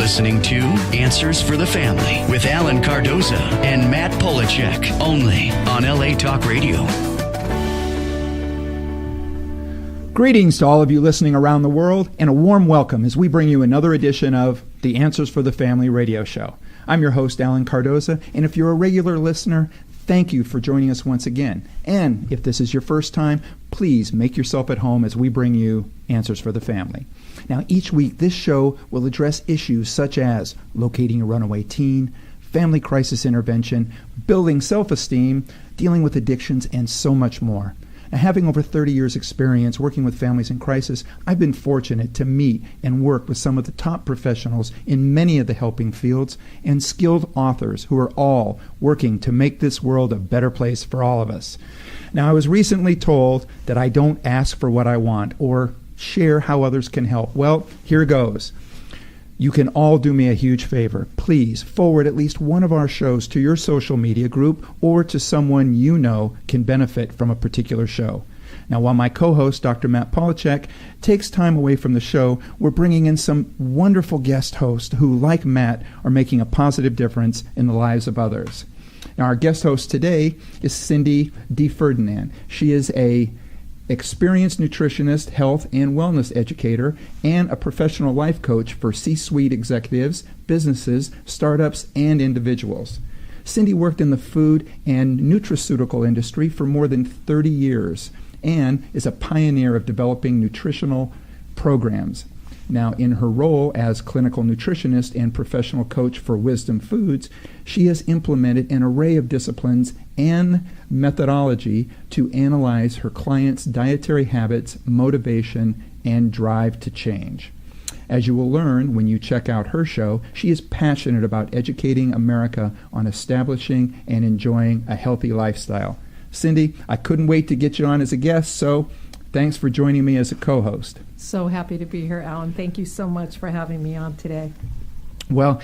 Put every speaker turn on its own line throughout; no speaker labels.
listening to Answers for the Family with Alan Cardoza and Matt Polachek, only on LA Talk Radio.
Greetings to all of you listening around the world, and a warm welcome as we bring you another edition of the Answers for the Family radio show. I'm your host, Alan Cardoza, and if you're a regular listener, thank you for joining us once again. And if this is your first time, please make yourself at home as we bring you Answers for the Family. Now, each week, this show will address issues such as locating a runaway teen, family crisis intervention, building self-esteem, dealing with addictions, and so much more. Now, having over 30 years' experience working with families in crisis, I've been fortunate to meet and work with some of the top professionals in many of the helping fields and skilled authors who are all working to make this world a better place for all of us. Now, I was recently told that I don't ask for what I want or share how others can help. Well, here goes. You can all do me a huge favor. Please forward at least one of our shows to your social media group or to someone you know can benefit from a particular show. Now, while my co-host, Dr. Matt Polachek, takes time away from the show, we're bringing in some wonderful guest hosts who, like Matt, are making a positive difference in the lives of others. Now, our guest host today is Cindy D. Ferdinand. She is a experienced nutritionist, health and wellness educator, and a professional life coach for C-suite executives, businesses, startups, and individuals. Cindy worked in the food and nutraceutical industry for more than 30 years and is a pioneer of developing nutritional programs. Now, in her role as clinical nutritionist and professional coach for Wisdom Foods, she has implemented an array of disciplines and methodology to analyze her clients' dietary habits, motivation, and drive to change. As you will learn when you check out her show, she is passionate about educating America on establishing and enjoying a healthy lifestyle. Cindy, I couldn't wait to get you on as a guest, so thanks for joining me as a co-host.
So happy to be here, Alan. Thank you so much for having me on today.
Well,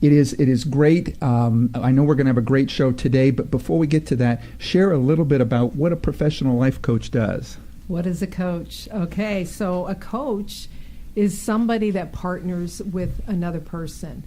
it is great. I know we're going to have a great show today, but before we get to that, share a little bit about what a professional life coach does.
What is a coach? Okay, so a coach is somebody that partners with another person,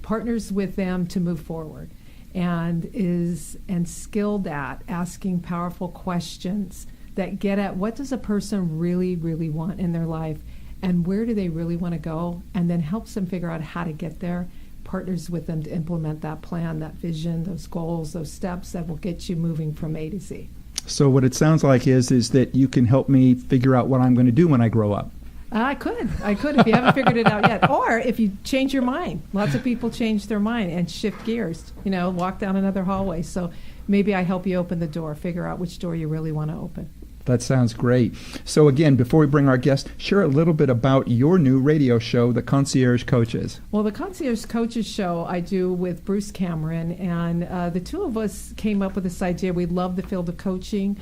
partners with them to move forward, and is skilled at asking powerful questions that get at what does a person really, really want in their life and where do they really want to go, and then helps them figure out how to get there, partners with them to implement that plan, that vision, those goals, those steps that will get you moving from A to Z.
So what it sounds like is that you can help me figure out what I'm going to do when I grow up.
I could if you haven't figured it out yet. Or if you change your mind. Lots of people change their mind and shift gears, walk down another hallway. So maybe I help you open the door, figure out which door you really want to open.
That sounds great. So again, before we bring our guest, share a little bit about your new radio show, The Concierge Coaches.
Well, The Concierge Coaches show I do with Bruce Cameron, and the two of us came up with this idea. We love the field of coaching.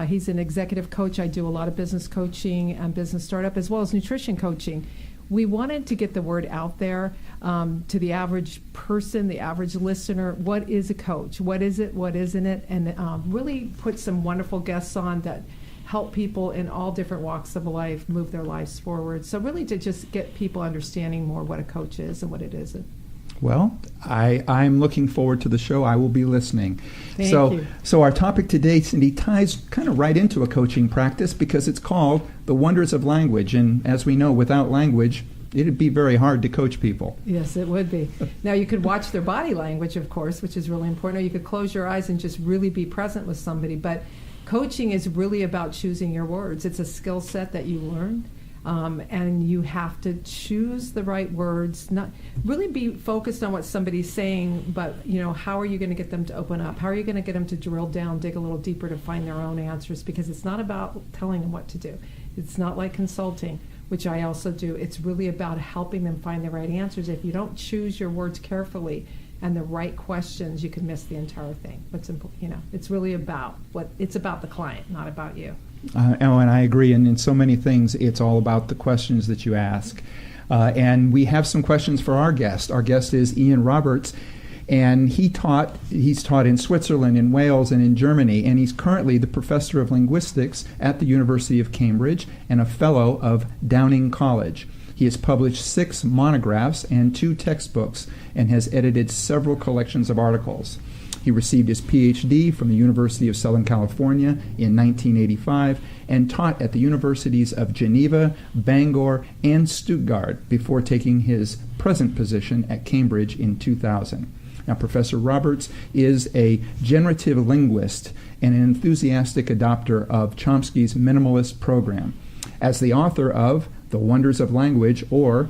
He's an executive coach. I do a lot of business coaching and business startup as well as nutrition coaching. We wanted to get the word out there to the average person, the average listener. What is a coach? What is it? What isn't it? And really put some wonderful guests on that help people in all different walks of life move their lives forward. So really to just get people understanding more what a coach is and what it isn't.
Well, I'm looking forward to the show. I will be listening.
Thank you.
So our topic today, Cindy, ties kind of right into a coaching practice because it's called The Wonders of Language. And as we know, without language, it'd be very hard to coach people.
Yes, it would be. Now, you could watch their body language, of course, which is really important, or you could close your eyes and just really be present with somebody. But coaching is really about choosing your words. It's a skill set that you learn. And you have to choose the right words, not really be focused on what somebody's saying, but how are you going to get them to open up? How are you going to get them to drill down, dig a little deeper to find their own answers? Because it's not about telling them what to do. It's not like consulting, which I also do. It's really about helping them find the right answers. If you don't choose your words carefully and the right questions, you can miss the entire thing. It's really about it's about the client, not about you.
And I agree. And in so many things, it's all about the questions that you ask. And we have some questions for our guest. Our guest is Ian Roberts, and he's taught in Switzerland, in Wales, and in Germany. And he's currently the professor of linguistics at the University of Cambridge and a fellow of Downing College. He has published 6 monographs and 2 textbooks and has edited several collections of articles. He received his PhD from the University of Southern California in 1985 and taught at the universities of Geneva, Bangor, and Stuttgart before taking his present position at Cambridge in 2000. Now, Professor Roberts is a generative linguist and an enthusiastic adopter of Chomsky's minimalist program. As the author of The Wonders of Language, or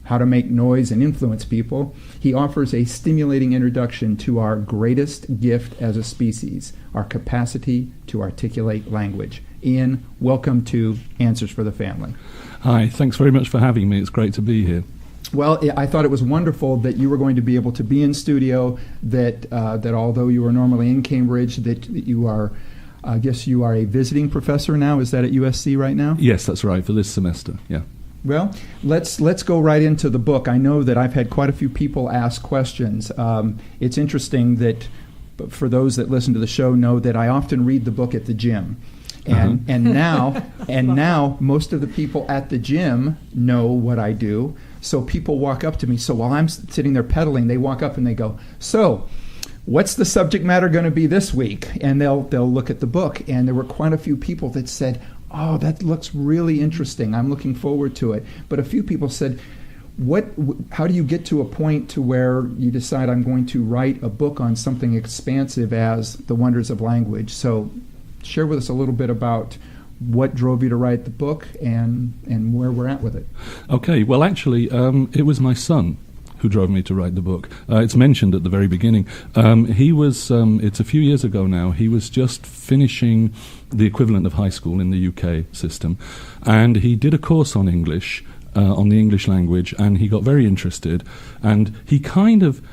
How to Make Noise and Influence People, he offers a stimulating introduction to our greatest gift as a species, our capacity to articulate language. Ian, welcome to Answers for the Family.
Hi, thanks very much for having me. It's great to be here.
Well, I thought it was wonderful that you were going to be able to be in studio, that although you are normally in Cambridge, that you are, I guess you are a visiting professor now. Is that at USC right now?
Yes, that's right, for this semester, yeah.
Well, let's go right into the book. I know that I've had quite a few people ask questions. It's interesting that for those that listen to the show know that I often read the book at the gym. And now most of the people at the gym know what I do. So people walk up to me. So while I'm sitting there pedaling, they walk up and they go, "So, what's the subject matter going to be this week?" And they'll look at the book. And there were quite a few people that said, "Oh, that looks really interesting. I'm looking forward to it." But a few people said, how do you get to a point to where you decide I'm going to write a book on something expansive as The Wonders of Language? So share with us a little bit about what drove you to write the book and where we're at with it.
Okay, well, actually, it was my son who drove me to write the book. It's mentioned at the very beginning. He was, it's a few years ago now, he was just finishing the equivalent of high school in the UK system, and he did a course on English, on the English language, and he got very interested, and he kind of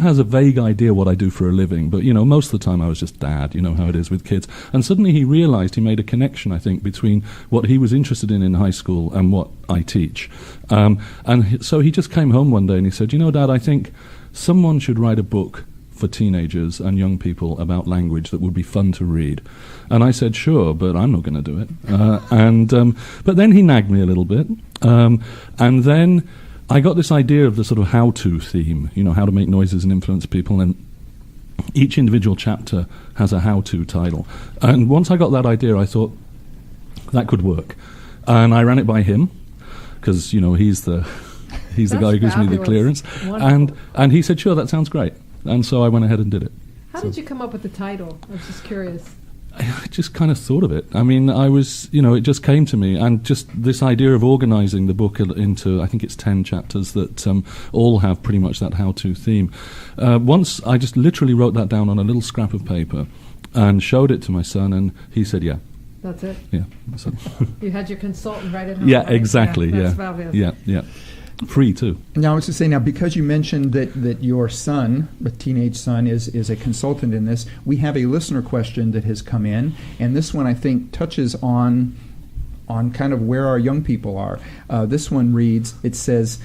has a vague idea what I do for a living, but, most of the time I was just dad, you know how it is with kids. And suddenly he realized, he made a connection, I think, between what he was interested in high school and what I teach. So he just came home one day and he said, Dad, I think someone should write a book for teenagers and young people about language that would be fun to read. And I said, sure, but I'm not going to do it. But then he nagged me a little bit. And then I got this idea of the sort of how-to theme, how to make noises and influence people, and each individual chapter has a how-to title. And once I got that idea, I thought, that could work. And I ran it by him, because, he's the guy who gives me the clearance. And he said, sure, that sounds great. And so I went ahead and did it.
How did you come up with the title? I was just curious.
I just kind of thought of it. I mean, it just came to me, and just this idea of organizing the book into, I think it's 10 chapters that all have pretty much that how-to theme. Once I just literally wrote that down on a little scrap of paper and showed it to my son, and he said, yeah.
That's it?
Yeah. So
you had your consultant write it home.
Yeah, exactly.
That's fabulous.
Yeah. Free too.
Now, I was to say, because you mentioned that your son, a teenage son, is a consultant in this, we have a listener question that has come in, and this one I think touches on kind of where our young people are. This one reads, it says,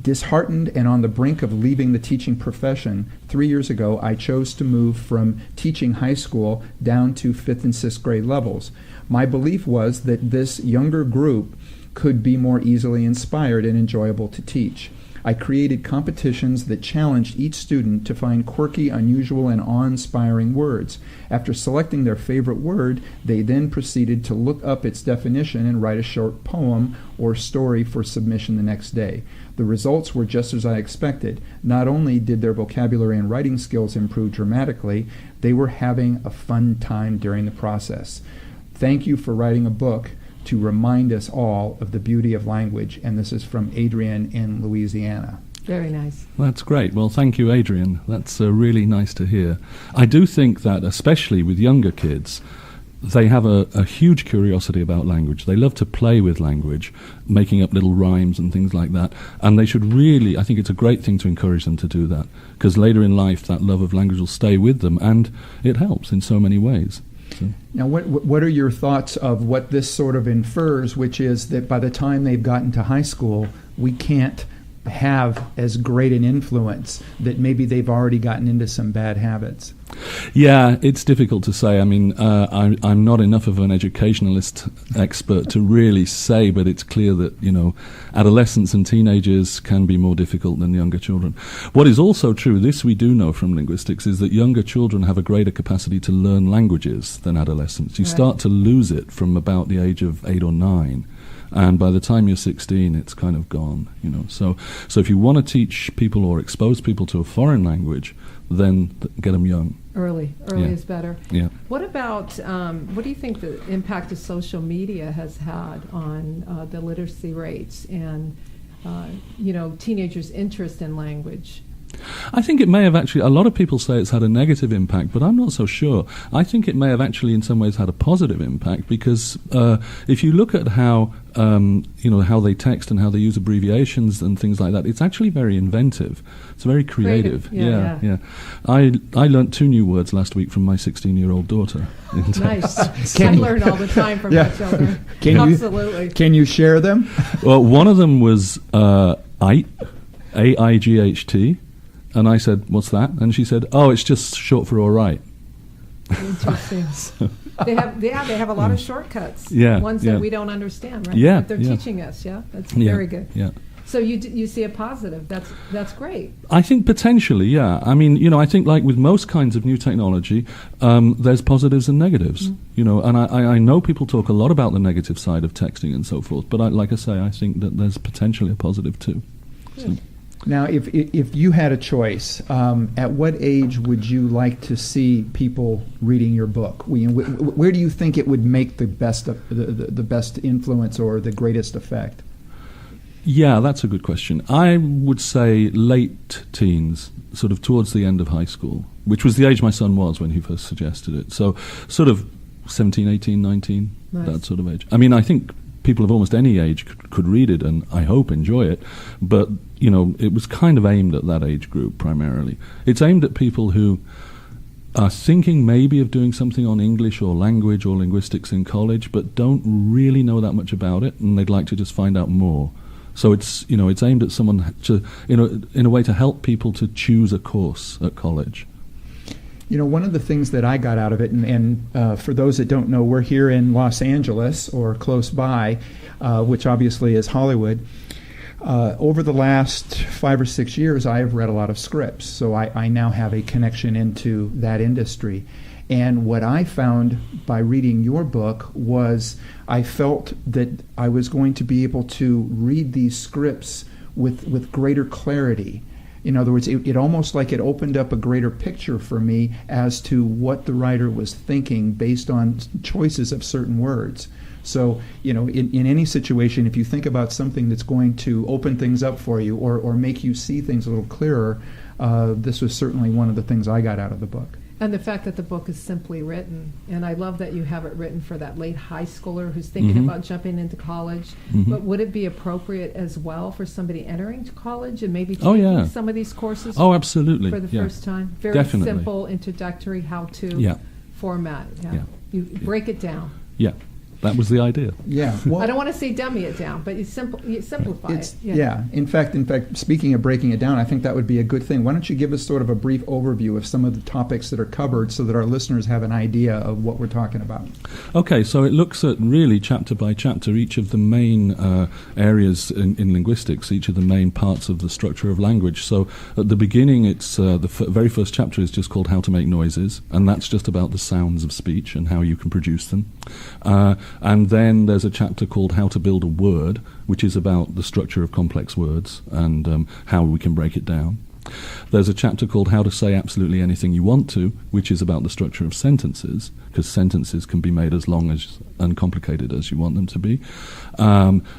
disheartened and on the brink of leaving the teaching profession, 3 years ago I chose to move from teaching high school down to 5th and 6th grade levels. My belief was that this younger group could be more easily inspired and enjoyable to teach. I created competitions that challenged each student to find quirky, unusual, and awe-inspiring words. After selecting their favorite word, they then proceeded to look up its definition and write a short poem or story for submission the next day. The results were just as I expected. Not only did their vocabulary and writing skills improve dramatically, they were having a fun time during the process. Thank you for writing a book to remind us all of the beauty of language. And this is from Adrian in Louisiana.
Very nice.
That's great. Well, thank you, Adrian. That's really nice to hear. I do think that, especially with younger kids, they have a huge curiosity about language. They love to play with language, making up little rhymes and things like that. And they should really, I think it's a great thing to encourage them to do that, because later in life that love of language will stay with them, and it helps in so many ways. So.
Now, what are your thoughts of what this sort of infers, which is that by the time they've gotten to high school, we can't have as great an influence, that maybe they've already gotten into some bad habits?
Yeah, it's difficult to say. I mean, I'm not enough of an educationalist expert to really say, but it's clear that, adolescents and teenagers can be more difficult than younger children. What is also true, this we do know from linguistics, is that younger children have a greater capacity to learn languages than adolescents. You start to lose it from about the age of 8 or 9. And by the time you're 16, it's kind of gone, So if you want to teach people or expose people to a foreign language, then get them young.
Early is better.
Yeah.
What about, what do you think the impact of social media has had on the literacy rates and, teenagers' interest in language?
I think it may have actually, a lot of people say it's had a negative impact, but I'm not so sure. I think it may have actually in some ways had a positive impact, because if you look at how, how they text and how they use abbreviations and things like that, it's actually very inventive. It's very creative. Yeah. I learnt 2 new words last week from my 16-year-old daughter.
Nice. I learn all the time from my children. Absolutely.
Can you share them?
Well, one of them was AIGHT. AIGHT. And I said, "What's that?" And she said, "Oh, it's just short for all right."
Interesting. They have a lot of shortcuts. Ones that we don't understand, right?
Yeah,
but they're teaching us. Yeah, that's very good.
Yeah.
So you see a positive. That's great.
I think potentially, yeah. I mean, I think like with most kinds of new technology, there's positives and negatives. And I know people talk a lot about the negative side of texting and so forth. But like I say, I think that there's potentially a positive too. So.
Now, if you had a choice, at what age would you like to see people reading your book? Where do you think it would make the best the best influence or the greatest effect?
Yeah, that's a good question. I would say late teens, sort of towards the end of high school, which was the age my son was when he first suggested it. So sort of 17, 18, 19, nice. That sort of age. I mean, I think people of almost any age could read it and I hope enjoy it, but it was kind of aimed at that age group primarily. It's aimed at people who are thinking maybe of doing something on English or language or linguistics in college, but don't really know that much about it, and they'd like to just find out more. So it's aimed at someone to in a way to help people to choose a course at college.
One of the things that I got out of it, and for those that don't know, we're here in Los Angeles or close by, which obviously is Hollywood. Over the last 5 or 6 years, I have read a lot of scripts, so I now have a connection into that industry. And what I found by reading your book was I felt that I was going to be able to read these scripts with greater clarity. In other words, it almost like it opened up a greater picture for me as to what the writer was thinking based on choices of certain words. So, in any situation, if you think about something that's going to open things up for you or make you see things a little clearer, this was certainly one of the things I got out of the book.
And the fact that the book is simply written, and I love that you have it written for that late high schooler who's thinking about jumping into college. But would it be appropriate as well for somebody entering to college and maybe taking some of these courses?
Oh, absolutely.
For the first time? Very
Definitely.
Simple, introductory, how-to format. Yeah. You break it down.
Yeah. That was the idea.
Yeah. Well,
I don't want to say dummy it down, but you simplify it.
Yeah. In fact, speaking of breaking it down, I think that would be a good thing. Why don't you give us sort of a brief overview of some of the topics that are covered so that our listeners have an idea of what we're talking about? Okay,
so it looks at really chapter by chapter each of the main areas in linguistics, each of the main parts of the structure of language. So at the beginning, it's the very first chapter is just called How to Make Noises, and that's just about the sounds of speech and how you can produce them. And then there's a chapter called How to Build a Word, which is about the structure of complex words and how we can break it down. There's a chapter called How to Say Absolutely Anything You Want To, which is about the structure of sentences, because sentences can be made as long as and complicated as you want them to be.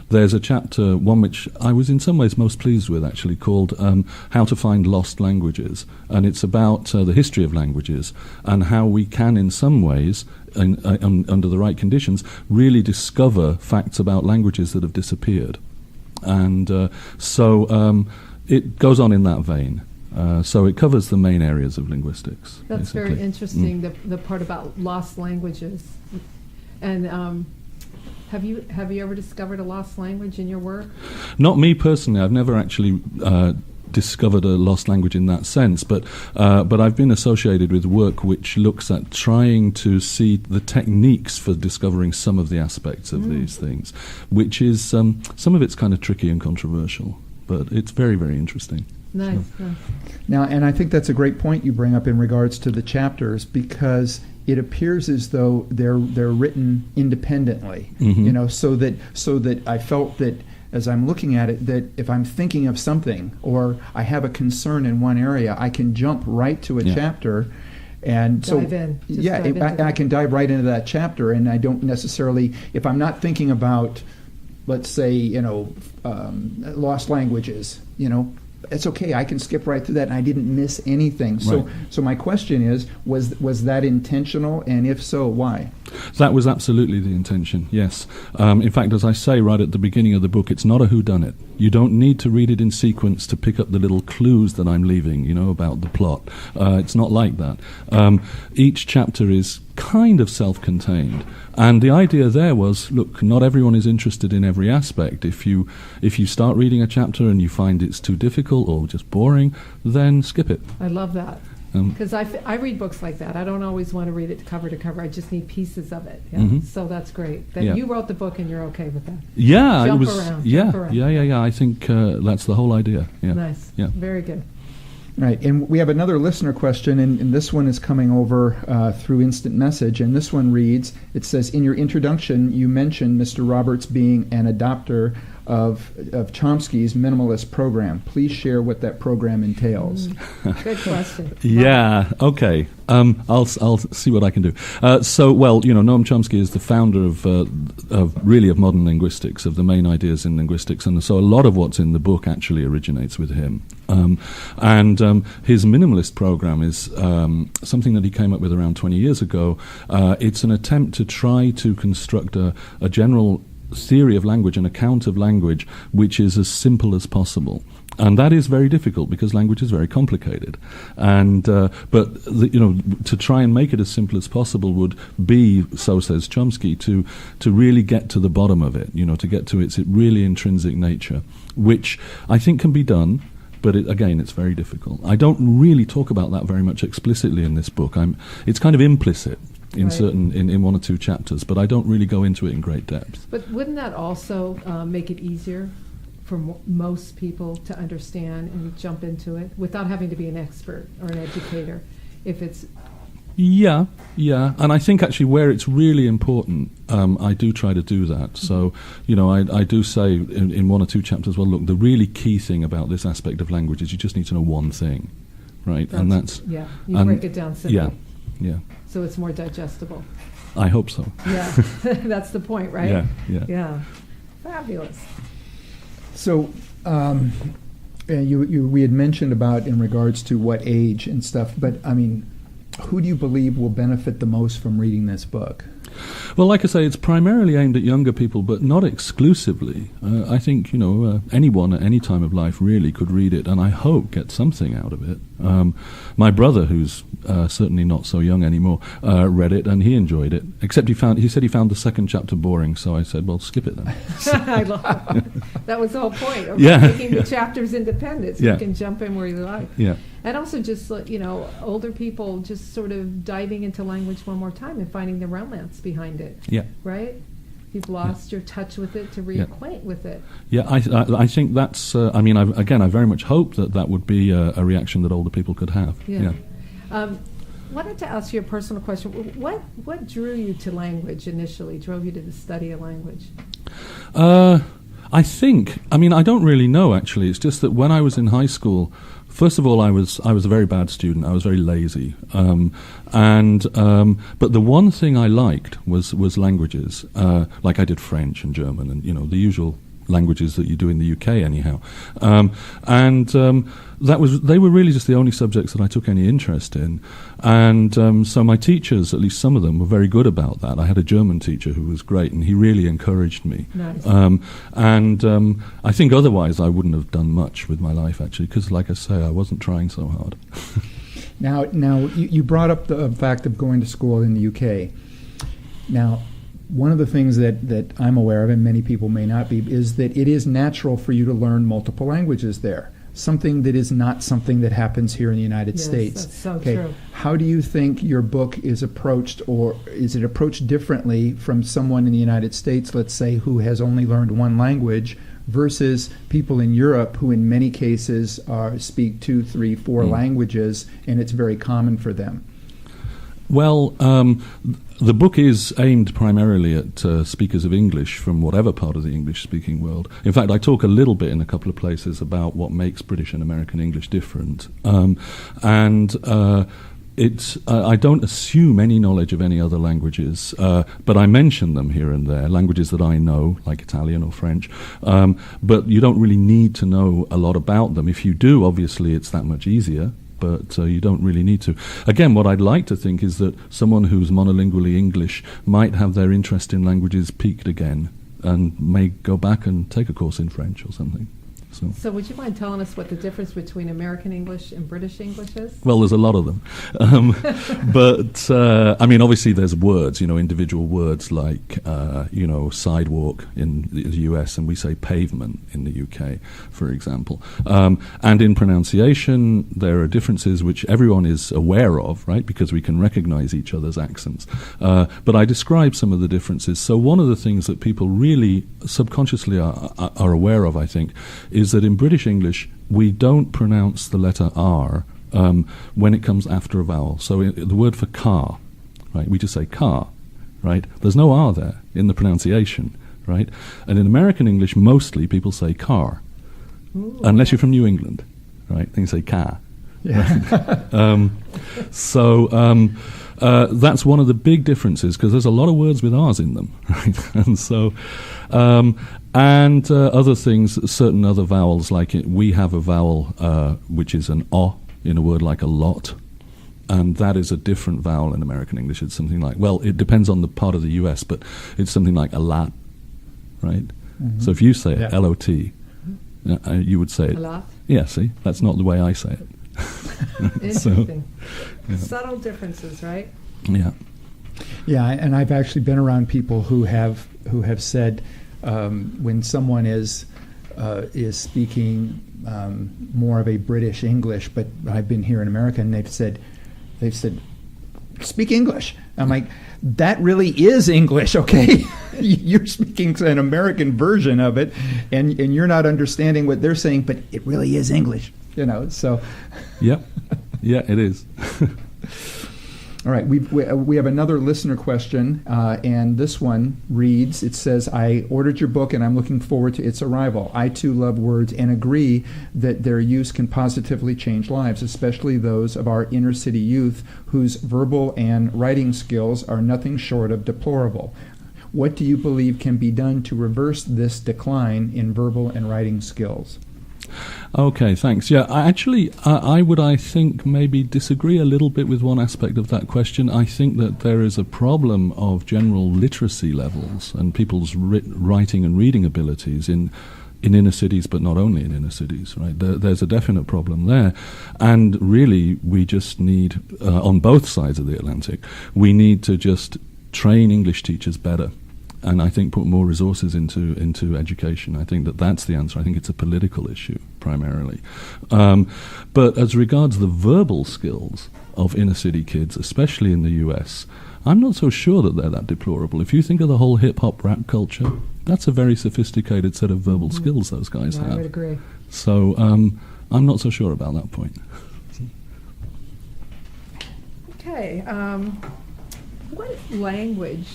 There's a chapter, one which I was in some ways most pleased with actually, called How to Find Lost Languages, and it's about the history of languages and how we can in some ways, under the right conditions, really discover facts about languages that have disappeared. And so it goes on in that vein. So it covers the main areas of linguistics.
That's
basically.
Very interesting, the part about lost languages. And Have you ever discovered a lost language in your work?
Not me personally. I've never actually discovered a lost language in that sense, but I've been associated with work which looks at trying to see the techniques for discovering some of the aspects of these things, which is some of it's kind of tricky and controversial, but it's very, very interesting.
Nice, nice.
Now, and I think that's a great point you bring up in regards to the chapters, because it appears as though they're written independently, so that I felt that as I'm looking at it, that if I'm thinking of something or I have a concern in one area, I can jump right to a chapter. And
dive in.
I can dive right into that chapter, and I don't necessarily, if I'm not thinking about, let's say, lost languages, it's okay. I can skip right through that, and I didn't miss anything. So my question is, was that intentional, and if so, why?
That was absolutely the intention, yes. In fact, as I say right at the beginning of the book, it's not a whodunit. You don't need to read it in sequence to pick up the little clues that I'm leaving, about the plot. It's not like that. Each chapter is kind of self-contained. And the idea there was, look, not everyone is interested in every aspect. If you start reading a chapter and you find it's too difficult or just boring, then skip it.
I love that. Because I read books like that. I don't always want to read it cover to cover. I just need pieces of it. Yeah? So that's great. Then you wrote the book and you're okay with that.
Yeah,
Jump
it was.
Around.
Yeah. I think that's the whole idea. Yeah.
Nice.
Yeah.
Very good.
Right, and we have another listener question, and this one is coming over through instant message, and this one reads, it says, in your introduction, you mentioned Mr. Roberts being an adopter of Chomsky's minimalist program. Please share what that program entails.
Good question.
Yeah, okay. I'll see what I can do. Noam Chomsky is the founder of modern linguistics, of the main ideas in linguistics, and so a lot of what's in the book actually originates with him. His minimalist program is something that he came up with around 20 years ago. It's an attempt to try to construct a general theory of language, an account of language, which is as simple as possible. And that is very difficult because language is very complicated. And to try and make it as simple as possible would be, so says Chomsky, to really get to the bottom of it, to get to its really intrinsic nature, which I think can be done. But it's very difficult. I don't really talk about that very much explicitly in this book. It's kind of implicit in in one or two chapters, but I don't really go into it in great depth.
But wouldn't that also make it easier for most people to understand and jump into it without having to be an expert or an educator? If it's
Yeah, and I think actually where it's really important, I do try to do that. So, I do say in one or two chapters, well, look, the really key thing about this aspect of language is you just need to know one thing, right?
You break it down simply.
Yeah.
So it's more digestible.
I hope so.
Yeah, that's the point, right? Yeah. Fabulous.
So, we had mentioned about in regards to what age and stuff, but I mean, who do you believe will benefit the most from reading this book?
Well, like I say, it's primarily aimed at younger people, but not exclusively. I think, anyone at any time of life really could read it, and I hope get something out of it. My brother, who's certainly not so young anymore, read it, and he enjoyed it, except he said he found the second chapter boring, so I said, well, skip it then.
I love that. That was the whole point of making the chapters independent, so you can jump in where you like.
Yeah.
And also just, older people just sort of diving into language one more time and finding the romance behind it.
Yeah.
Right? You've lost your touch with it to reacquaint with it.
Yeah, I think that's, I very much hope that would be a reaction that older people could have.
Yeah. Wanted to ask you a personal question. What drew you to language initially, drove you to the study of language?
I don't really know, actually. It's just that when I was in high school, first of all, I was a very bad student. I was very lazy, but the one thing I liked was languages. Like I did French and German, and the usual languages that you do in the UK, anyhow. They were really just the only subjects that I took any interest in, and so my teachers, at least some of them, were very good about that. I had a German teacher who was great, and he really encouraged me.
Nice.
I think otherwise I wouldn't have done much with my life, actually, because, like I say, I wasn't trying so hard.
Now, you brought up the fact of going to school in the UK. Now, one of the things that I'm aware of, and many people may not be, is that it is natural for you to learn multiple languages there. Something that is not something that happens here in the United States.
That's so true.
How do you think your book is approached, or is it approached differently from someone in the United States, let's say, who has only learned one language, versus people in Europe who in many cases speak 2, 3, 4 languages, and it's very common for them?
Well, the book is aimed primarily at speakers of English from whatever part of the English-speaking world. In fact, I talk a little bit in a couple of places about what makes British and American English different. I don't assume any knowledge of any other languages, but I mention them here and there, languages that I know, like Italian or French, but you don't really need to know a lot about them. If you do, obviously it's that much easier, but you don't really need to. Again, what I'd like to think is that someone who's monolingually English might have their interest in languages piqued again and may go back and take a course in French or something. So
would you mind telling us what the difference between American English and British English is?
Well, there's a lot of them. But, I mean, obviously there's words, individual words like, sidewalk in the US, and we say pavement in the UK, for example. And in pronunciation, there are differences which everyone is aware of, right, because we can recognize each other's accents. But I describe some of the differences. So one of the things that people really subconsciously are aware of, I think, is that in British English, we don't pronounce the letter R when it comes after a vowel. So the word for car, right, we just say car, right? There's no R there in the pronunciation, right? And in American English, mostly people say car, unless you're from New England, right? Then you say car.
Yeah.
That's one of the big differences, because there's a lot of words with R's in them, right? And so, other things, certain other vowels, like we have a vowel which is an O in a word like a lot, and that is a different vowel in American English. It's something like, well, it depends on the part of the US, but it's something like a lot, right? Mm-hmm. So if you say it, L-O-T, you would say it.
A lot?
Yeah, see? That's not the way I say it.
Interesting. Subtle differences, right?
Yeah.
Yeah, and I've actually been around people who have said when someone is speaking more of a British English, but I've been here in America, and they've said, speak English. I'm like, that really is English, okay? You're speaking an American version of it, and you're not understanding what they're saying, but it really is English, so.
Yep. Yeah, it is.
All right, we have another listener question, and this one reads, it says, I ordered your book and I'm looking forward to its arrival. I too love words and agree that their use can positively change lives, especially those of our inner city youth whose verbal and writing skills are nothing short of deplorable. What do you believe can be done to reverse this decline in verbal and writing skills?
Okay, thanks. Yeah, I think, maybe disagree a little bit with one aspect of that question. I think that there is a problem of general literacy levels and people's writing and reading abilities in inner cities, but not only in inner cities, right? There's a definite problem there. And really, we just need, on both sides of the Atlantic, we need to just train English teachers better. And I think put more resources into education. I think that's the answer. I think it's a political issue, primarily. But as regards the verbal skills of inner city kids, especially in the US, I'm not so sure that they're that deplorable. If you think of the whole hip-hop rap culture, that's a very sophisticated set of verbal skills those guys have.
I would agree.
So I'm not so sure about that point.
Okay. What language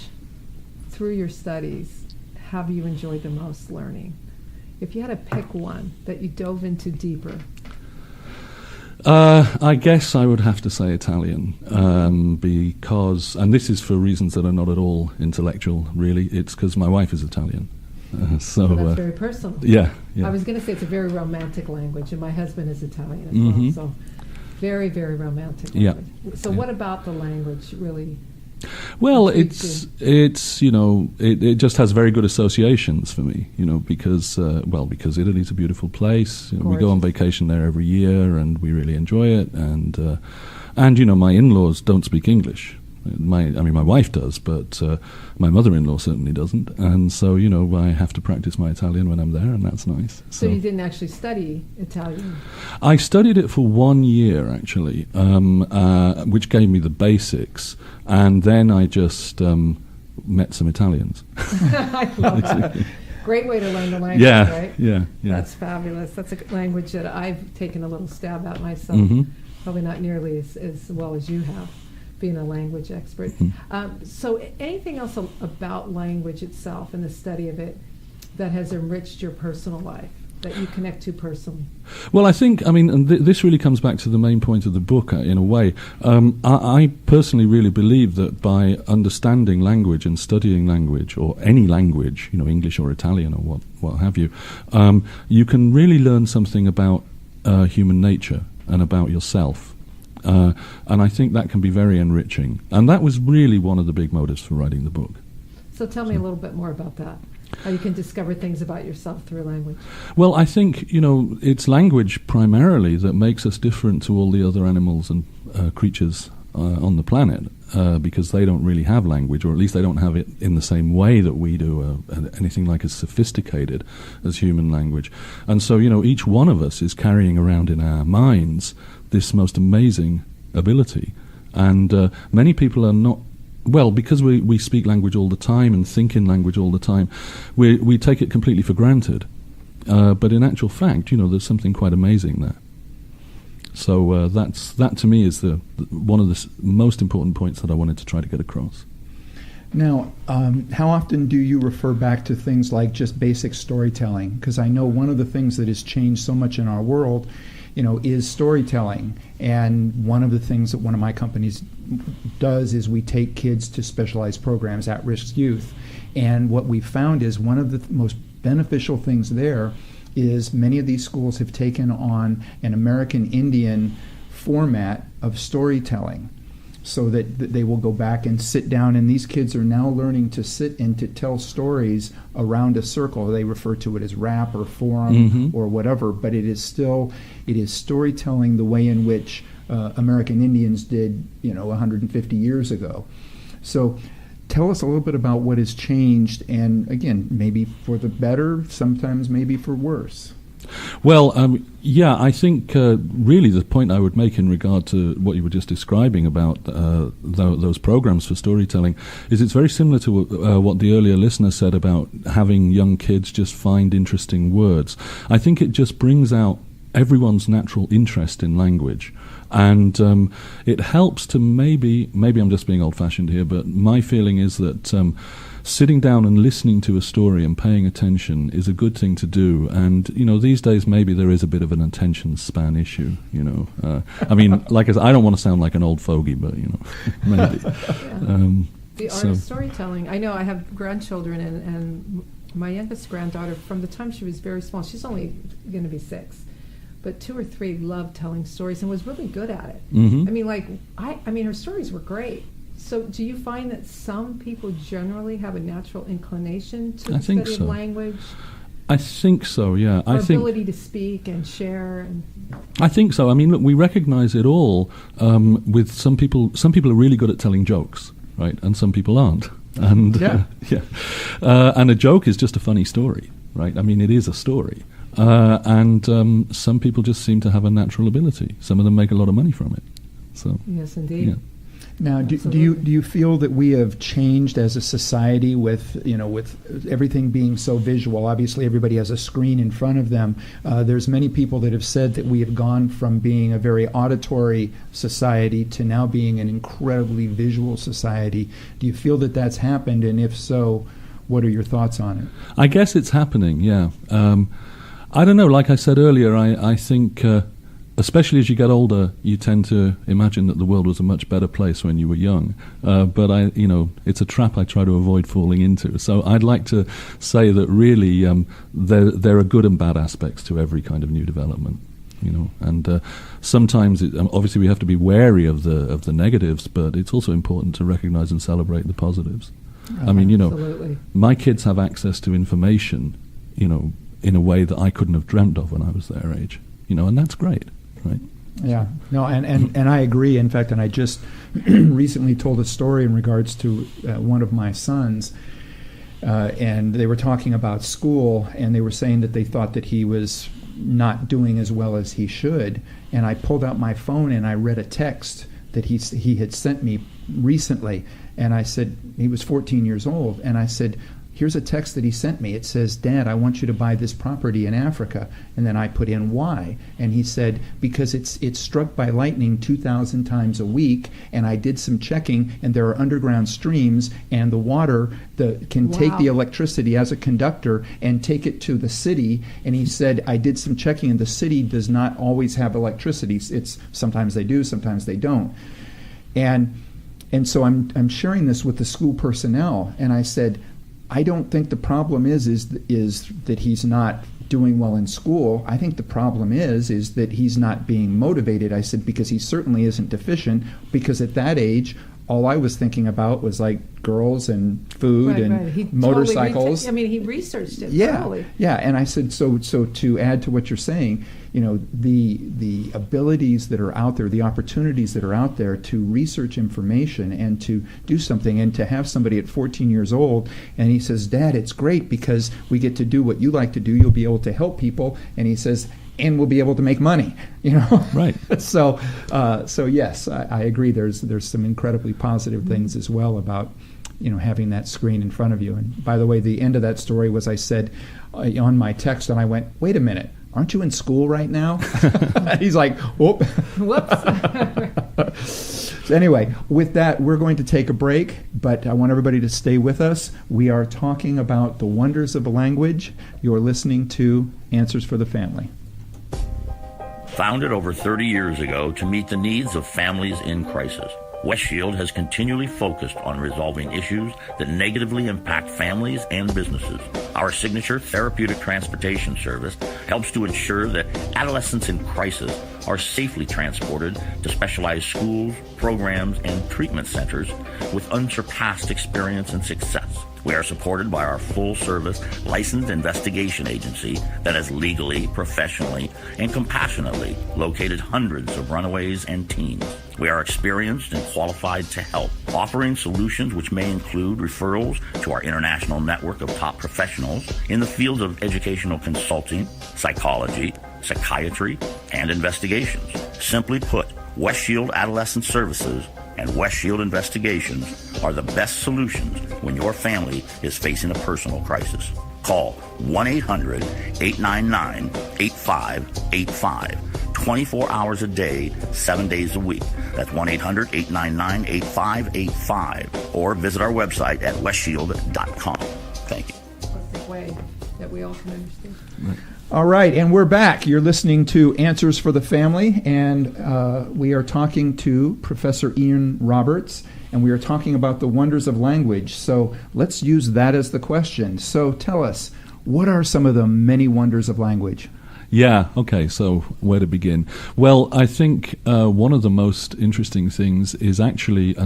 through your studies have you enjoyed the most learning? If you had to pick one that you dove into deeper.
I guess I would have to say Italian, because, and this is for reasons that are not at all intellectual, really, it's because my wife is Italian. So
that's very personal.
Yeah.
I was going to say it's a very romantic language, and my husband is Italian as well, so very, very romantic language.
Yeah.
So what about the language really?
Well, it just has very good associations for me, because Italy's a beautiful place. We go on vacation there every year, and we really enjoy it. And my in-laws don't speak English, My wife does, but my mother-in-law certainly doesn't. And so, I have to practice my Italian when I'm there, and that's nice.
So you didn't actually study Italian?
I studied it for 1 year, actually, which gave me the basics. And then I just met some Italians.
I love that. Great way to learn the language, right?
Yeah.
That's fabulous. That's a language that I've taken a little stab at myself.
Mm-hmm.
Probably not nearly as well as you have, being a language expert.
Mm-hmm.
So anything else about language itself and the study of it that has enriched your personal life, that you connect to personally?
Well, I think, and this really comes back to the main point of the book, in a way. I personally really believe that by understanding language and studying language, or any language, English or Italian or what have you, you can really learn something about human nature and about yourself. And I think that can be very enriching. And that was really one of the big motives for writing the book.
So tell me a little bit more about that. How you can discover things about yourself through language.
Well, I think, it's language primarily that makes us different to all the other animals and creatures on the planet, because they don't really have language, or at least they don't have it in the same way that we do, anything like as sophisticated as human language. And so, each one of us is carrying around in our minds this most amazing ability. And many people are not. Well, because we speak language all the time and think in language all the time, we take it completely for granted. But in actual fact, there's something quite amazing there. So that to me is one of the most important points that I wanted to try to get across.
Now, how often do you refer back to things like just basic storytelling? Because I know one of the things that has changed so much in our world, is storytelling. And one of the things that one of my companies does is we take kids to specialized programs, at-risk youth. And what we found is one of the most beneficial things there is many of these schools have taken on an American Indian format of storytelling, so that they will go back and sit down, and these kids are now learning to sit and to tell stories around a circle. They refer to it as rap or forum or whatever, but it is storytelling the way in which American Indians did, 150 years ago. So tell us a little bit about what has changed, and again, maybe for the better, sometimes maybe for worse.
Well, I think really the point I would make in regard to what you were just describing about those programs for storytelling is it's very similar to what the earlier listener said about having young kids just find interesting words. I think it just brings out everyone's natural interest in language. And it helps to maybe I'm just being old-fashioned here, but my feeling is that sitting down and listening to a story and paying attention is a good thing to do. And, these days maybe there is a bit of an attention span issue, like I said, I don't want to sound like an old fogey, but, maybe.
The art of storytelling. I know I have grandchildren, and my youngest granddaughter, from the time she was very small, she's only going to be 6, but 2 or 3 loved telling stories and was really good at it. Mm-hmm. Her stories were great. So do you find that some people generally have a natural inclination to the study of language?
I think so, yeah.
Or ability to speak and share?
I think so. Look, we recognize it all with some people. Some people are really good at telling jokes, right? And some people aren't. And and a joke is just a funny story, right? It is a story. And some people just seem to have a natural ability. Some of them make a lot of money from it. So
yes, indeed.
Yeah.
Now, do you feel that we have changed as a society with everything being so visual? Obviously, everybody has a screen in front of them. There's many people that have said that we have gone from being a very auditory society to now being an incredibly visual society. Do you feel that that's happened? And if so, what are your thoughts on it?
I guess it's happening, yeah. I don't know. Like I said earlier, I think... especially as you get older, you tend to imagine that the world was a much better place when you were young. But it's a trap I try to avoid falling into. So I'd like to say that really there are good and bad aspects to every kind of new development. And sometimes obviously we have to be wary of the negatives, but it's also important to recognize and celebrate the positives.
Absolutely.
My kids have access to information, in a way that I couldn't have dreamt of when I was their age. And that's great. Right.
Yeah, no, and I agree. In fact, and I just recently told a story in regards to one of my sons, and they were talking about school, and they were saying that they thought that he was not doing as well as he should. And I pulled out my phone and I read a text that he had sent me recently, and I said, he was 14 years old, and I said, here's a text that he sent me. It says, Dad, I want you to buy this property in Africa. And then I put in why. And he said, because it's struck by lightning 2,000 times a week, and I did some checking, and there are underground streams, and the water can take the electricity as a conductor and take it to the city. And he said, I did some checking, and the city does not always have electricity. It's sometimes they do, sometimes they don't. And so I'm sharing this with the school personnel, and I said, I don't think the problem is that he's not doing well in school. I think the problem is that he's not being motivated. I said, because he certainly isn't deficient, because at that age, all I was thinking about was like girls and food and motorcycles.
Totally he researched it thoroughly.
Yeah, and I said, so to add to what you're saying, the abilities that are out there, the opportunities that are out there to research information and to do something, and to have somebody at 14 years old, and he says, Dad, it's great because we get to do what you like to do. You'll be able to help people, and he says, and we'll be able to make money,
Right.
So yes, I agree. There's some incredibly positive things as well about having that screen in front of you. And by the way, the end of that story was I said on my text, and I went, wait a minute, aren't you in school right now? He's like, whoop.
Whoops.
So anyway, with that, we're going to take a break, but I want everybody to stay with us. We are talking about the wonders of a language. You're listening to Answers for the Family.
Founded over 30 years ago to meet the needs of families in crisis, Westshield has continually focused on resolving issues that negatively impact families and businesses. Our signature therapeutic transportation service helps to ensure that adolescents in crisis are safely transported to specialized schools, programs, and treatment centers with unsurpassed experience and success. We are supported by our full-service licensed investigation agency that has legally, professionally, and compassionately located hundreds of runaways and teens. We are experienced and qualified to help, offering solutions which may include referrals to our international network of top professionals in the fields of educational consulting, psychology, psychiatry, and investigations. Simply put, Westshield Adolescent Services and Westshield Investigations are the best solutions when your family is facing a personal crisis. Call 1-800-899-8585, 24 hours a day, 7 days a week. That's 1-800-899-8585, or visit our website at westshield.com. Thank you.
What's the way that we all can understand?
Right.
All right, and we're back. You're listening to Answers for the Family, and we are talking to Professor Ian Roberts, and we are talking about the wonders of language. So let's use that as the question. So tell us, what are some of the many wonders of language?
Yeah, okay, so where to begin? Well, I think one of the most interesting things is actually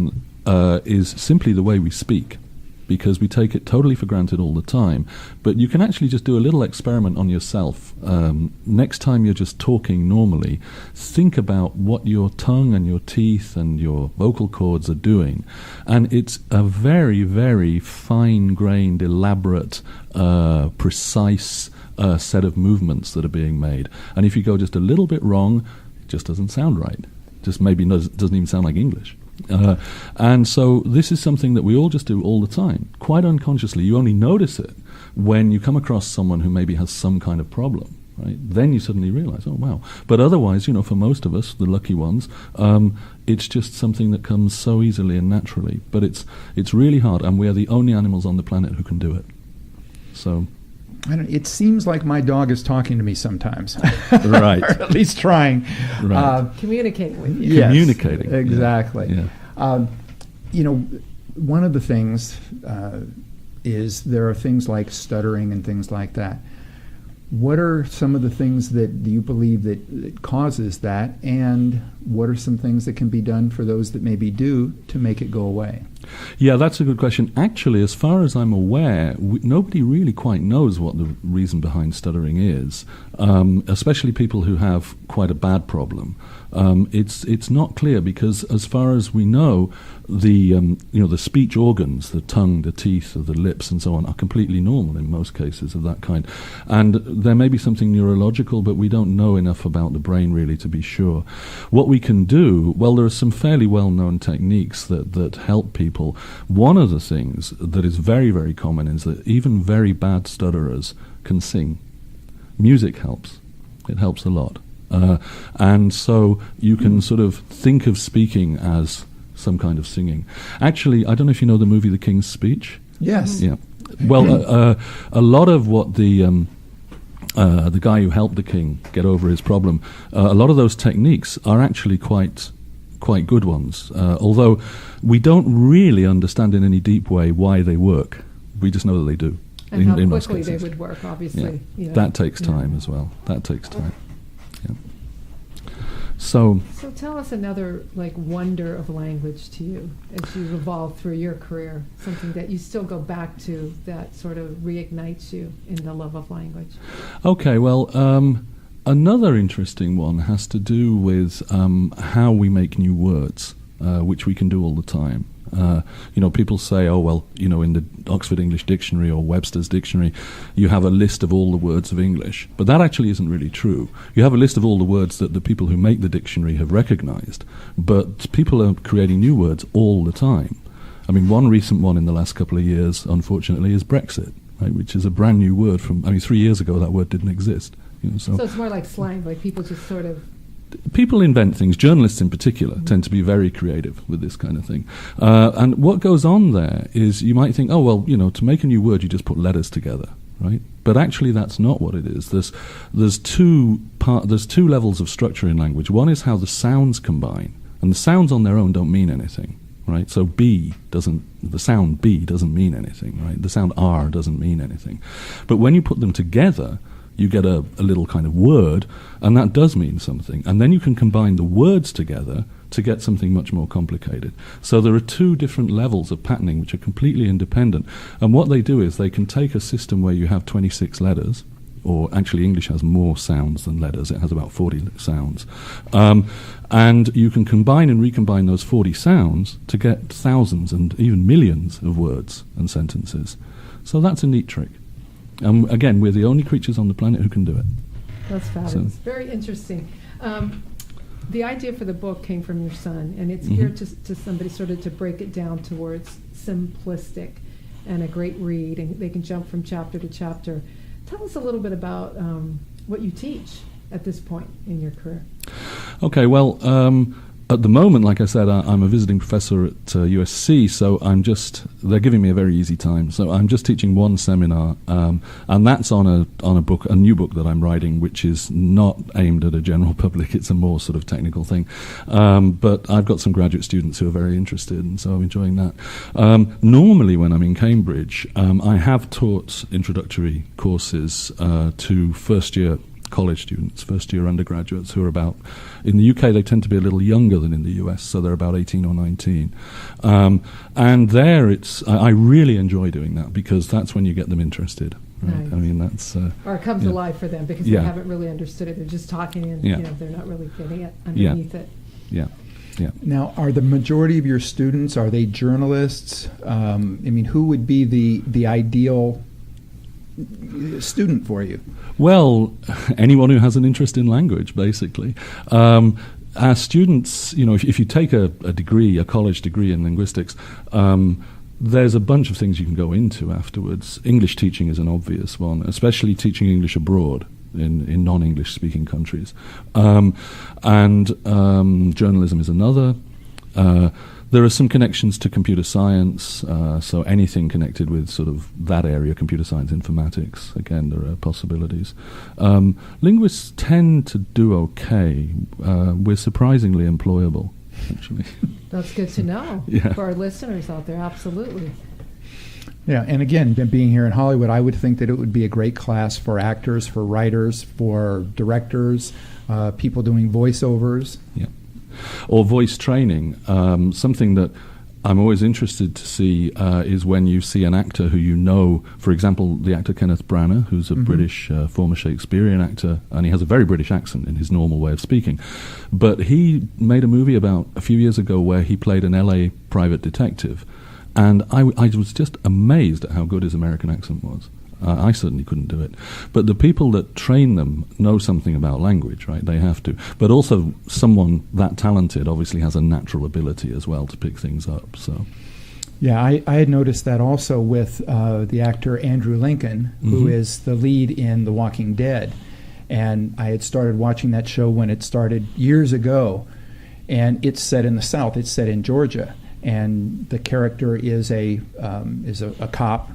is simply the way we speak, because we take it totally for granted all the time. But you can actually just do a little experiment on yourself. Next time you're just talking normally, think about what your tongue and your teeth and your vocal cords are doing. And it's a very, very fine-grained, elaborate, precise set of movements that are being made. And if you go just a little bit wrong, it just doesn't sound right. Just maybe doesn't even sound like English. And so this is something that we all just do all the time, quite unconsciously. You only notice it when you come across someone who maybe has some kind of problem, right? Then you suddenly realize, oh, wow. But otherwise, for most of us, the lucky ones, it's just something that comes so easily and naturally. But it's really hard, and we are the only animals on the planet who can do it. So...
it seems like my dog is talking to me sometimes.
Right.
Or at least trying.
Right.
Communicating with you.
Yes,
communicating.
Exactly.
Yeah.
One of the things is there are things like stuttering and things like that. What are some of the things that you believe that causes that, and what are some things that can be done for those that maybe do to make it go away?
Yeah, that's a good question. Actually, as far as I'm aware, nobody really quite knows what the reason behind stuttering is, especially people who have quite a bad problem. It's not clear because, as far as we know, the speech organs, the tongue, the teeth, the lips, and so on, are completely normal in most cases of that kind. And there may be something neurological, but we don't know enough about the brain really to be sure. What we can do, well, there are some fairly well-known techniques that help people. One of the things that is very, very common is that even very bad stutterers can sing. Music helps. It helps a lot. And so you can sort of think of speaking as some kind of singing. Actually, I don't know if you know the movie The King's Speech.
Yes.
Yeah. Well, a lot of what the guy who helped the king get over his problem, a lot of those techniques are actually quite good ones. Although we don't really understand in any deep way why they work. We just know that they do.
And how quickly they would work, obviously.
Yeah. That takes time as well. That takes time. Yeah. So
tell us another wonder of language to you as you've evolved through your career, something that you still go back to that sort of reignites you in the love of language. Okay,
well, another interesting one has to do with how we make new words, which we can do all the time. People say, oh, well, in the Oxford English Dictionary or Webster's Dictionary, you have a list of all the words of English. But that actually isn't really true. You have a list of all the words that the people who make the dictionary have recognized, but people are creating new words all the time. I mean, one recent one in the last couple of years, unfortunately, is Brexit, right, which is a brand new word from, 3 years ago that word didn't exist.
So it's more like slang, like people just sort of...
People invent things. Journalists in particular tend to be very creative with this kind of thing. And what goes on there is you might think, oh, well, to make a new word, you just put letters together, right? But actually that's not what it is. There's two levels of structure in language. One is how the sounds combine. And the sounds on their own don't mean anything, right? So the sound B doesn't mean anything, right? The sound R doesn't mean anything. But when you put them together, you get a little kind of word, and that does mean something. And then you can combine the words together to get something much more complicated. So there are two different levels of patterning which are completely independent. And what they do is they can take a system where you have 26 letters, or actually English has more sounds than letters. It has about 40 sounds. And you can combine and recombine those 40 sounds to get thousands and even millions of words and sentences. So that's a neat trick. Again, we're the only creatures on the planet who can do it.
That's fabulous. Very interesting. The idea for the book came from your son, and it's geared to somebody sort of to break it down towards simplistic and a great read, and they can jump from chapter to chapter. Tell us a little bit about what you teach at this point in your career. Okay, well, at the moment, like I said, I'm a visiting professor at USC, so they're giving me a very easy time. So I'm just teaching one seminar, and that's on a new book that I'm writing, which is not aimed at a general public. It's a more sort of technical thing. But I've got some graduate students who are very interested, and so I'm enjoying that. Normally, when I'm in Cambridge, I have taught introductory courses to first-year college students, first-year undergraduates who are about, in the UK they tend to be a little younger than in the US, so they're about 18 or 19. And there I really enjoy doing that because that's when you get them interested. Right? Nice.
I mean, that's...
or it comes alive for them because they haven't really understood it. They're just talking and they're not really getting it underneath it. Yeah.
Yeah. Now, are the majority of your students, are they journalists? Who would be the ideal student for you?
Well, anyone who has an interest in language, basically. Our students, if you take a college degree in linguistics, there's a bunch of things you can go into afterwards. English teaching is an obvious one, especially teaching English abroad in non-English speaking countries. And journalism is another. There are some connections to computer science, so anything connected with sort of that area, computer science, informatics, again, there are possibilities. Linguists tend to do okay. We're surprisingly employable, actually.
That's good to know for our listeners out there, absolutely.
Yeah, and again, being here in Hollywood, I would think that it would be a great class for actors, for writers, for directors, people doing voiceovers.
Yeah. Or voice training, something that I'm always interested to see is when you see an actor who you know, for example, the actor Kenneth Branagh, who's a British former Shakespearean actor, and he has a very British accent in his normal way of speaking. But he made a movie about a few years ago where he played an LA private detective, and I was just amazed at how good his American accent was. I certainly couldn't do it. But the people that train them know something about language, right? They have to. But also someone that talented obviously has a natural ability as well to pick things up. So,
yeah, I had noticed that also with the actor Andrew Lincoln, who is the lead in The Walking Dead. And I had started watching that show when it started years ago. And it's set in the South. It's set in Georgia. And the character is a cop.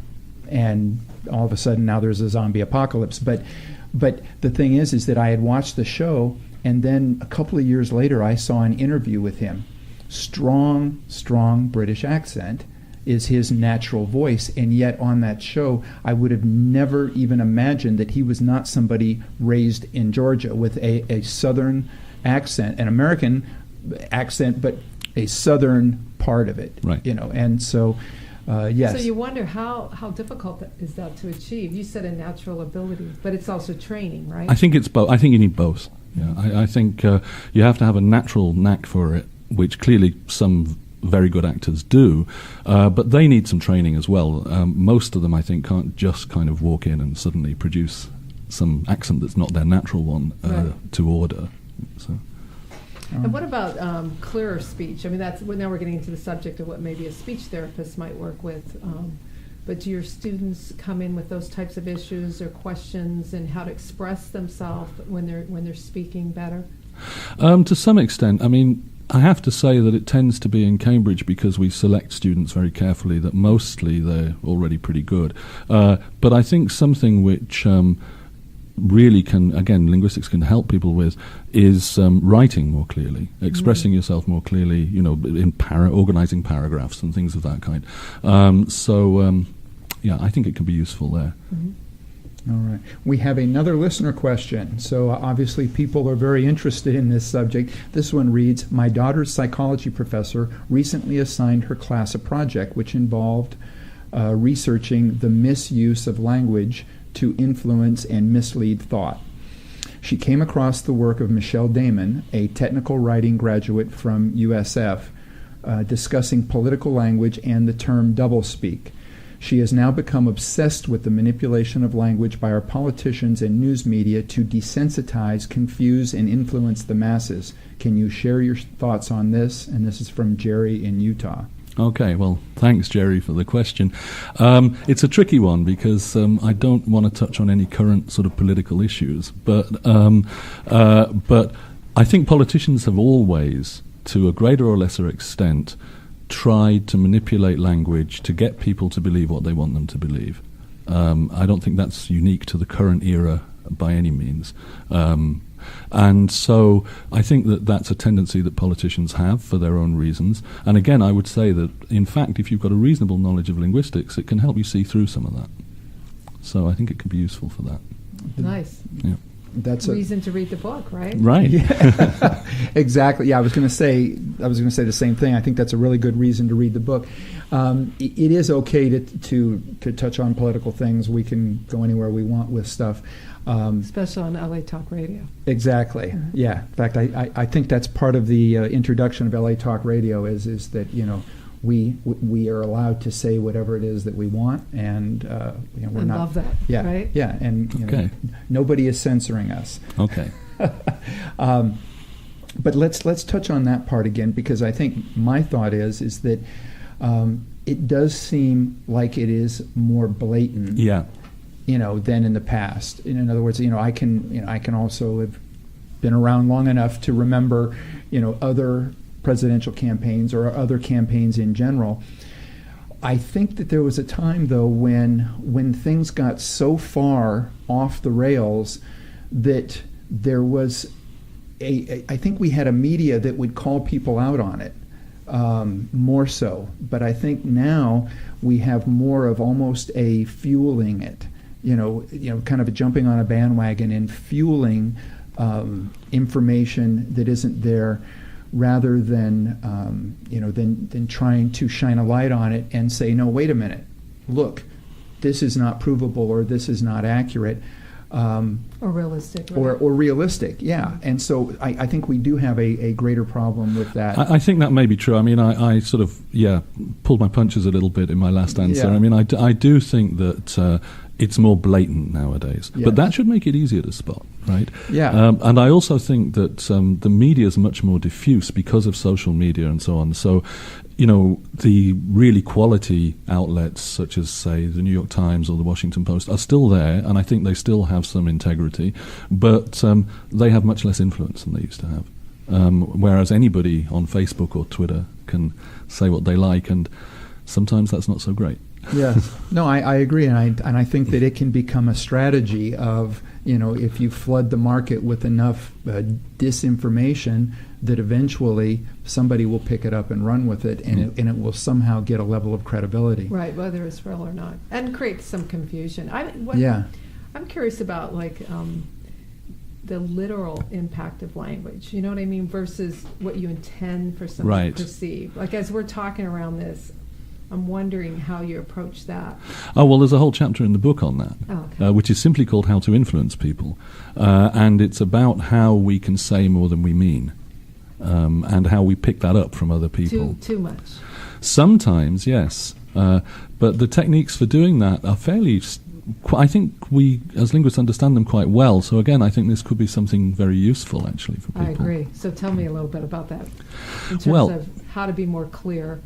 And all of a sudden now there's a zombie apocalypse. But the thing is that I had watched the show, and then a couple of years later I saw an interview with him. Strong British accent is his natural voice, and yet on that show I would have never even imagined that he was not somebody raised in Georgia with a southern accent, an American accent, but a southern part of it.
Right.
And so yes.
So you wonder how difficult is that to achieve? You said a natural ability, but it's also training, right?
I think it's both. I think you need both. Yeah, I think you have to have a natural knack for it, which clearly some very good actors do, but they need some training as well. Most of them, I think, can't just kind of walk in and suddenly produce some accent that's not their natural one to order. So.
And what about clearer speech? I mean, now we're getting into the subject of what maybe a speech therapist might work with. But do your students come in with those types of issues or questions and how to express themselves when they're speaking better?
To some extent. I mean, I have to say that it tends to be in Cambridge, because we select students very carefully, that mostly they're already pretty good. But I think something which really linguistics can help people with is writing more clearly, expressing yourself more clearly, in organizing paragraphs and things of that kind. I think it can be useful there.
All right. We have another listener question. So obviously people are very interested in this subject. This one reads, my daughter's psychology professor recently assigned her class a project which involved researching the misuse of language to influence and mislead thought. She came across the work of Michelle Damon, a technical writing graduate from USF, discussing political language and the term doublespeak. She has now become obsessed with the manipulation of language by our politicians and news media to desensitize, confuse, and influence the masses. Can you share your thoughts on this? And this is from Jerry in Utah.
Okay, well, thanks, Jerry, for the question. It's a tricky one because I don't want to touch on any current sort of political issues, but I think politicians have always, to a greater or lesser extent, tried to manipulate language to get people to believe what they want them to believe. I don't think that's unique to the current era by any means. And so I think that that's a tendency that politicians have for their own reasons. And again, I would say that, in fact, if you've got a reasonable knowledge of linguistics, it can help you see through some of that. So I think it could be useful for that.
Nice.
Yeah.
That's
a reason to read the book, right?
Right.
Yeah. Exactly. Yeah, I was going to say the same thing. I think that's a really good reason to read the book. It is okay to touch on political things. We can go anywhere we want with stuff.
Especially on LA Talk Radio.
Exactly. Mm-hmm. Yeah. In fact, I think that's part of the introduction of LA Talk Radio is that we are allowed to say whatever it is that we want, and we're not.
Love that.
Yeah.
Right.
Yeah. And nobody is censoring us.
Okay.
But let's touch on that part again, because I think my thought is that it does seem like it is more blatant.
Yeah.
Than in the past. In other words, I can also have been around long enough to remember, other presidential campaigns or other campaigns in general. I think that there was a time, though, when things got so far off the rails that there was I think we had a media that would call people out on it more so. But I think now we have more of almost a fueling it. Kind of a jumping on a bandwagon and fueling information that isn't there, rather than than trying to shine a light on it and say, no, wait a minute, look, this is not provable or this is not accurate.
Or realistic. Right?
Or realistic, yeah. And so I think we do have a greater problem with that.
I think that may be true. I mean, I sort of, pulled my punches a little bit in my last answer.
Yeah.
I mean, I do think that it's more blatant nowadays.
Yes.
But that should make it easier to spot, right?
Yeah.
And I also think that the media is much more diffuse because of social media and so on. So, the really quality outlets such as, say, the New York Times or the Washington Post are still there, and I think they still have some integrity, but they have much less influence than they used to have. Whereas anybody on Facebook or Twitter can say what they like, and sometimes that's not so great.
Yes. No, I agree, and I think that it can become a strategy of, if you flood the market with enough disinformation, that eventually somebody will pick it up and run with it, and it will somehow get a level of credibility.
Right, whether it's real or not, and create some confusion. I'm curious about the literal impact of language. You know what I mean, versus what you intend for somebody to perceive. Like as we're talking around this, I'm wondering how you approach that.
Oh, well, there's a whole chapter in the book on that, which is simply called How to Influence People. And it's about how we can say more than we mean, and how we pick that up from other people.
Too much.
Sometimes, yes. But the techniques for doing that are fairly... I think we, as linguists, understand them quite well. So again, I think this could be something very useful, actually, for people.
I agree. So tell me a little bit about that, in terms of how to be more clear.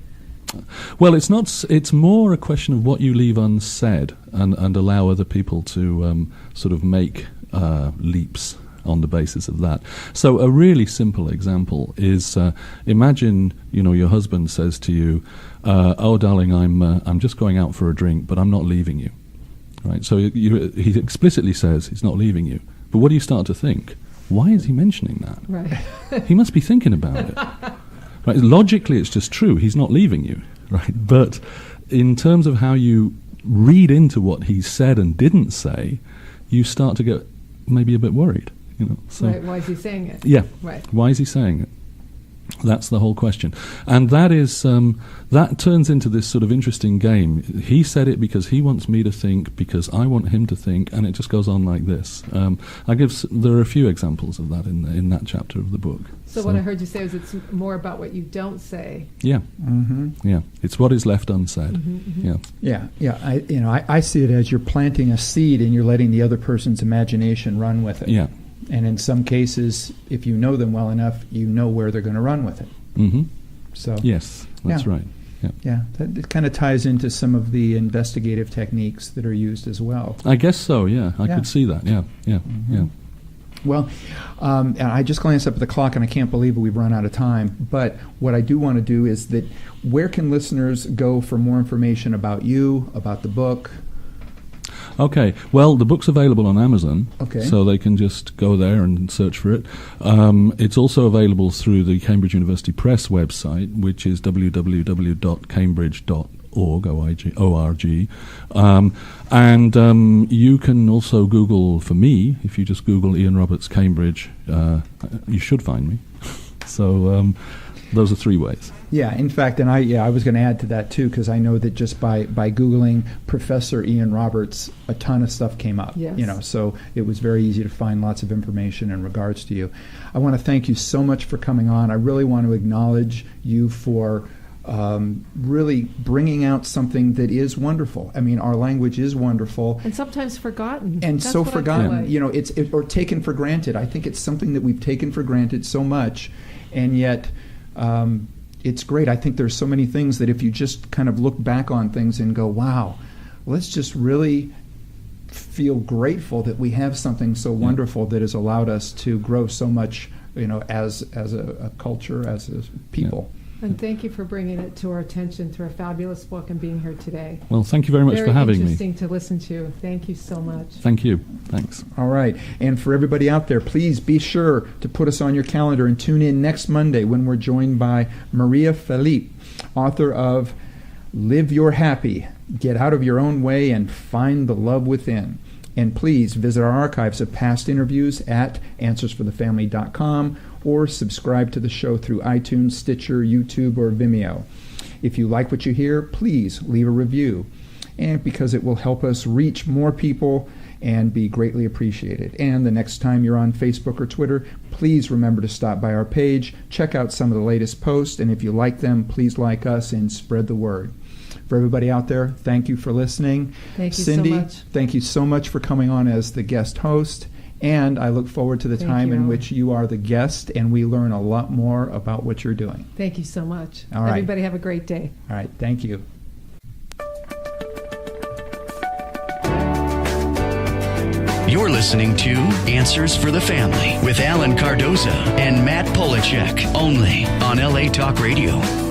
Well, it's not. It's more a question of what you leave unsaid and allow other people to sort of make leaps on the basis of that. So a really simple example is imagine your husband says to you, "Oh, darling, I'm just going out for a drink, but I'm not leaving you." Right. So he explicitly says he's not leaving you. But what do you start to think? Why is he mentioning that?
Right.
He must be thinking about it. Right. Logically, it's just true. He's not leaving you. Right. But in terms of how you read into what he said and didn't say, you start to get maybe a bit worried. So,
right. Why is he saying it?
Yeah.
Right.
Why is he saying it? That's the whole question. And that is that turns into this sort of interesting game. He said it because he wants me to think, because I want him to think, and it just goes on like this. There are a few examples of that in that chapter of the book.
So what I heard you say was it's more about what you don't say.
Yeah.
Mm-hmm.
Yeah. It's what is left unsaid.
Mm-hmm, mm-hmm.
Yeah.
Yeah. I see it as you're planting a seed and you're letting the other person's imagination run with it.
Yeah.
And in some cases, if you know them well enough, you know where they're going to run with it.
Mm-hmm.
So
yes, that's right. Yeah.
Yeah, that kind of ties into some of the investigative techniques that are used as well.
I guess so. Yeah, I could see that. Yeah.
Mm-hmm.
Yeah.
Well, and I just glanced up at the clock, and I can't believe we've run out of time. But what I do want to do is that where can listeners go for more information about you, about the book?
Okay, well, the book's available on Amazon, so they can just go there and search for it. It's also available through the Cambridge University Press website, which is www.cambridge.org, and you can also Google for me. If you just Google Ian Roberts Cambridge, you should find me. So those are three ways.
Yeah, in fact, and I was going to add to that too, because I know that just by Googling Professor Ian Roberts, a ton of stuff came up.
Yes.
So it was very easy to find lots of information in regards to you. I want to thank you so much for coming on. I really want to acknowledge you for really bringing out something that is wonderful. I mean, our language is wonderful.
And sometimes forgotten.
And
That's
so
what
forgotten.
I feel like.
Or taken for granted. I think it's something that we've taken for granted so much, and yet it's great. I think there's so many things that if you just kind of look back on things and go, wow, let's just really feel grateful that we have something so wonderful that has allowed us to grow so much, as a culture, as a people.
And thank you for bringing it to our attention through a fabulous book and being here today.
Well, thank you very much for having me.
Very interesting to listen to. Thank you so much.
Thank you. Thanks.
All right. And for everybody out there, please be sure to put us on your calendar and tune in next Monday when we're joined by Maria Felipe, author of Live Your Happy, Get Out of Your Own Way and Find the Love Within. And please visit our archives of past interviews at answersforthefamily.com or subscribe to the show through iTunes, Stitcher, YouTube, or Vimeo. If you like what you hear, please leave a review, and because it will help us reach more people and be greatly appreciated. And the next time you're on Facebook or Twitter, please remember to stop by our page, check out some of the latest posts, and if you like them, please like us and spread the word. For everybody out there, thank you for listening.
Thank you
Cindy,
so much.
thank you so much for coming on as the guest host. And I look forward to the time in which you are the guest and we learn a lot more about what you're doing.
Thank you so much.
All right.
Everybody have a great day.
All right. Thank you.
You're listening to Answers for the Family with Alan Cardoza and Matt Polachek, only on LA Talk Radio.